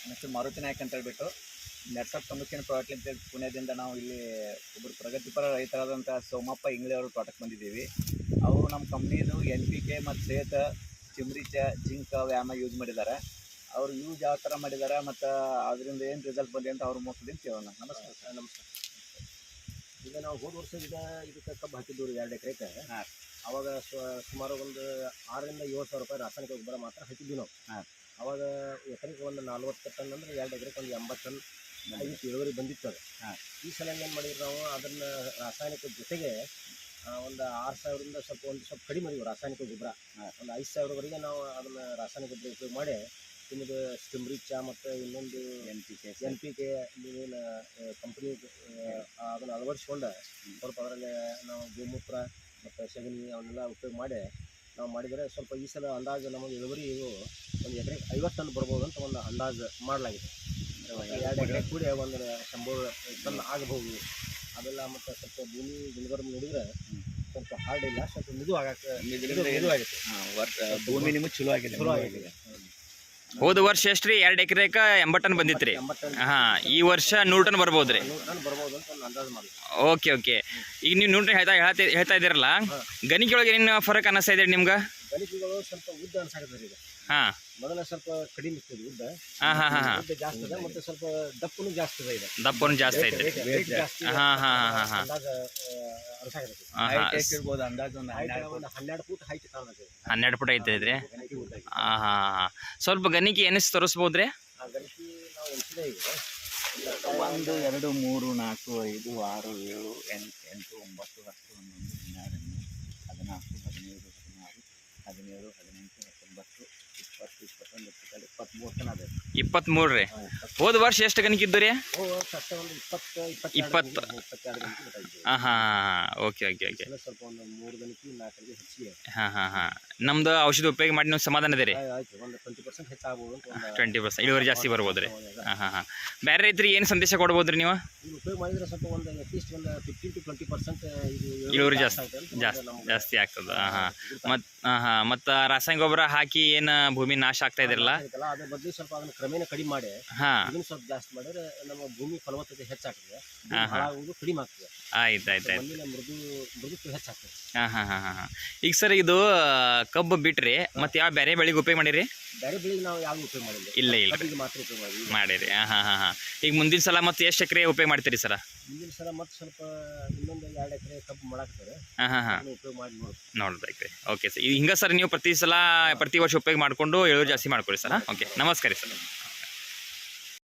Next Maruti Nayak ಅಂತ ಹೇಳ್ಬಿಟ್ಟು network communication product ಅಂತ ಪುಣೆದಿಂದ ನಾವು ಇಲ್ಲಿ ಒಬ್ಬರು ಪ್ರಗತಿಪರ ರೈತರಾದಂಥ ಸೋಮಪ್ಪ ಇಂಗ್ಳಿ ಅವರು ತೋಟಕ್ಕೆ ಬಂದಿದ್ದೀವಿ. ಅವರು ನಮ್ಮ ಕಂಪ್ನಿದು NPK ಮತ್ತು ಸೇತ ಚಿಮ್ರಿಚ ಜಿಂಕ್ ವ್ಯಾಮ ಯೂಸ್ ಮಾಡಿದ್ದಾರೆ. ಅವರು ಯೂಸ್ ಯಾವ ಥರ ಮಾಡಿದ್ದಾರೆ ಮತ್ತು ಅದರಿಂದ ಏನು ರಿಸಲ್ಟ್ ಬಂದಿದೆ ಅಂತ ಅವ್ರ ಮುಖದಿಂದ ಕೇಳೋಣ. ನಮಸ್ಕಾರ ಸರ್. ನಮಸ್ಕಾರ. ಈಗ ನಾವು ಹೋದ ವರ್ಷ ಇದಕ್ಕೆ ಕಬ್ಬು ಹಾಕಿದ್ದು 2 ಎಕರೆಗೆ. ಹಾಂ. ಅವಾಗ ಸುಮಾರು ಒಂದು 6,000 to 7,000 ರೂಪಾಯಿ ರಾಸಾಯನಿಕ ಗೊಬ್ಬರ ಮಾತ್ರ ಹಾಕಿದ್ವಿ ನಾವು. ಹಾಂ. ಅವಾಗ ಎಕರೆಗೆ ಒಂದು 40 ಟನ್ ಅಂದರೆ 2 ಎಕರೆಗೆ ಒಂದು 80 ಟನ್ ಆಗಿತ್ತು, ಇಳುವರಿ ಬಂದಿತ್ತು ಅದು. ಹಾಂ. ಈ ಸಲ ಏನು ಮಾಡಿದ್ರು ನಾವು ಅದನ್ನು ರಾಸಾಯನಿಕ ಜೊತೆಗೆ ಒಂದು 6,000ರಿಂದ ಸ್ವಲ್ಪ ಕಡಿಮೆ ಮಾಡಿದ್ವಿ ರಾಸಾಯನಿಕ ಗೊಬ್ಬರ. ಒಂದು 5,000ವರೆಗೆ ನಾವು ಅದನ್ನು ರಾಸಾಯನಿಕ ಗೊಬ್ಬರ ಉಪಯೋಗ ಮಾಡಿ ನಿಮ್ಮದು ಸ್ಟಿಮ್ರಿಚ ಮತ್ತು ಇನ್ನೊಂದು NPK ನೀವೇನು ಕಂಪ್ನಿ ಅದನ್ನು ಅಳವಡಿಸ್ಕೊಂಡು ಸ್ವಲ್ಪ ಅದರಲ್ಲಿ ನಾವು ಗೋಮೂತ್ರ ಮತ್ತು ಸಗಣಿ ಅವನ್ನೆಲ್ಲ ಉಪಯೋಗ ಮಾಡಿ ನಾವು ಮಾಡಿದರೆ ಸ್ವಲ್ಪ ಈ ಸಲ ಅಂದಾಜು ನಮಗೆ ಇಳುವರಿ ಒಂದು ಎಕರೆಗೆ 50 ಟನ್ ಬರ್ಬೋದು ಅಂತ ಒಂದು ಅಂದಾಜು ಮಾಡಲಾಗಿದೆ. 2 ಎಕರೆ ಕೂಡಿ ಒಂದು 100 ಟನ್ ಆಗಬಹುದು. ಅದೆಲ್ಲ ಮತ್ತು ಸ್ವಲ್ಪ ಭೂಮಿ ಗುಣಧರ್ಮ ನೋಡಿದರೆ ಸ್ವಲ್ಪ ಹಾರ್ಡ್ ಇಲ್ಲ, ಸ್ವಲ್ಪ ಮಿದು ಆಗುತ್ತೆ. ಭೂಮಿ ನಿಮಗೆ ಚಲೋ ಆಗಿದೆ. ಹೋದ ವರ್ಷ ಎಷ್ಟ್ರಿ 2 ಎಕರೆಗೆ 80 ಟನ್ ಬಂದಿತ್ತು ರೀ. ಹಾಂ, ಈ ವರ್ಷ 100 ಟನ್ ಬರ್ಬೋದು ರೀ. 100 ಟನ್ ಬರ್ಬೋದು ಅಂತ ಒಂದು ಅಂದಾಜು ಮಾಡಿ. Okay okay. ಈಗ ನೀವು 100 ಟನ್ ಹೇಳ್ತಾ ಇದ್ದೀರಲ್ಲ, ಗಣಿಕೆಯೊಳಗೆ ಏನು ಫರಕ್ ಅನ್ನಿಸ್ತಾ ಇದೆ ನಿಮ್ಗೆ? ಗಣಿಕೆಗಳು ಸ್ವಲ್ಪ ಉದ್ದ ಅನ್ಸಾಕತ್ತಾರೆ ಈಗ. ಹಾಂ, ಮೊದಲ ಸ್ವಲ್ಪ ಕಡಿಮೆ ಇರ್ತದೆ ಉದ್ದ. ಹಾಂ ಹಾಂ ಹಾಂ ಉದ್ದ ಜಾಸ್ತಿ ಇದೆ ಮತ್ತು ಸ್ವಲ್ಪ ದಪ್ಪನು ಜಾಸ್ತಿ ಇದೆ. ಈಗ ದಪ್ಪನು ಜಾಸ್ತಿ ಐತೆ. ಜಾಸ್ತಿ ಹಾಂ ಹಾಂ ಹಾಂ ಹಾಂ ಅಂದಾಜು ಅನ್ಸಾಕತ್ತೈತಿ. ಹೈಟ್ ಎಷ್ಟಿರ್ಬೋದು ಅಂದಾಜು? ಒಂದು ಒಂದು 12 ಫೂಟ್ ಹೈಟ್ ಕಾಣತೈತಿ. 12 ಫುಟ್ ಐತೆ ರೀ. ಗಣಿಕೆ ಉದ್ದ ಐತಿ. ಹಾಂ ಹಾಂ ಹಾಂ. ಸ್ವಲ್ಪ ಗಣಿಕೆ ಎನಿಸ್ ತೋರಿಸ್ಬೋದು ರೀ? ಆ ಗಣಿಕೆ ನಾವು ಎಣಿಸಿದೆ ಈಗ 1 2 3 4 5 6 7 8 8 9 10 11 12 13 14 15 16 17 18 19 19 20 21 22 23 ತನಕ ಅದೇ. 23 ರೀ. ಹೋದ ವರ್ಷ ಎಷ್ಟು ಗಣಿಕೆ ಇದ್ದು ರೀ? ಅಷ್ಟೇ ಒಂದು 20 20. 22 ಗಣಿಕೆ ಗೊತ್ತಾಯ್ತು. ಹಾಂ ಹಾಂ ಹಾಂ. Okay okay okay. ಸ್ವಲ್ಪ ಒಂದು 3 ಗಣಿಕೆ 4 ಗಣಿಕೆ ಹೆಚ್ಚಿಗೆ. ಹಾಂ ಹಾಂ ಹಾಂ. ನಮ್ದು ಔಷಧಿ ಉಪಯೋಗ ಮಾಡಿ ನೀವು ಸಮಾಧಾನ ಇದೆ ರೀ? ಆಯ್ತು, ಒಂದು 20% ಹೆಚ್ಚಾಗ್ಬೋದು ಅಂತ. ಒಂದು 20% ಇಳುವರಿ ಜಾಸ್ತಿ ಬರ್ಬೋದು ರೀ. ಹಾಂ ಹಾಂ ಹಾಂ. ಬೇರೆ ರೈತರಿಗೆ ಏನು ಸಂದೇಶ ಕೊಡ್ಬೋದು ರೀ ನೀವು? ಇದು ಉಪಯೋಗ ಮಾಡಿದರೆ ಸ್ವಲ್ಪ ಒಂದು ಅಟ್ಲೀಸ್ಟ್ ಒಂದು 15 to 20% ಇಳುವರಿ ಜಾಸ್ತಿ ಆಗ್ತದೆ. ಹಾಂ ಹಾಂ. ಮತ್ತು ರಾಸಾಯನಿಕ ಗೊಬ್ಬರ ಹಾಕಿ ಏನು ಭೂಮಿ ನಾಶ ಆಗ್ತಾ ಇದಿರಲ್ಲ, ಅದ್ರ ಬದಲು ಸ್ವಲ್ಪ ಅದನ್ನು ಕ್ರಮೇಣ ಕಡಿಮೆ ಮಾಡಿ ಹಾಂ, ಇದನ್ನು ಸ್ವಲ್ಪ ಜಾಸ್ತಿ ಮಾಡಿದ್ರೆ ನಮ್ಮ ಭೂಮಿ ಫಲವತ್ತತೆ ಹೆಚ್ಚಾಗ್ತದೆ, ಹಾಳಾಗುವುದು ಕಡಿಮೆ ಆಗ್ತದೆ. ಆಯ್ತು. ಮಣ್ಣಿನ ಮೃದುತ್ವ ಹೆಚ್ಚಾಗ್ತದೆ. ಹಾಂ ಹಾಂ ಹಾಂ ಹಾಂ. ಈಗ ಸರ್ ಇದು ಕಬ್ಬು ಬಿಟ್ರಿ ಮತ್ತೆ ಯಾವ ಬೇರೆ ಬೆಳೆಗೆ ಉಪಯೋಗ ಮಾಡಿರಿ? ಬೇರೆ ಬೆಳೆಗೆ ನಾವು ಯಾವುದು ಉಪಯೋಗ ಮಾಡಿಲ್ಲ. ಇಲ್ಲ ಕಬ್ಬಿಗೆ ಮಾತ್ರ ಉಪಯೋಗ ಮಾಡಿರಿ. ಹಾಂ ಹಾಂ ಹಾಂ ಹಾಂ. ಈಗ ಮುಂದಿನ ಸಲ ಮತ್ತೆ ಎಷ್ಟು ಎಕರೆ ಉಪಯೋಗ ಮಾಡ್ತೀರಿ ಸರ? ಮುಂದಿನ ಸಲ ಮತ್ತೆ ಸ್ವಲ್ಪ ಇನ್ನೊಂದು 2 ಎಕರೆ ಕಬ್ಬು ಮಾಡಾಕ್ತಾರೆ. ಹಾಂ ಹಾಂ ಹಾಂ. ಉಪಯೋಗ ಮಾಡಿ ನೋಡ್ಬೇಕು. Okay sir. ಹಿಂಗೆ ಸರ್ ನೀವು ಪ್ರತಿ ವರ್ಷ ಉಪಯೋಗ ಮಾಡಿಕೊಂಡು ಇಳುವರಿ ಜಾಸ್ತಿ ಮಾಡ್ಕೊಳ್ಳಿ ಸರ್. ಓಕೆ, ನಮಸ್ಕಾರ ಸರ್.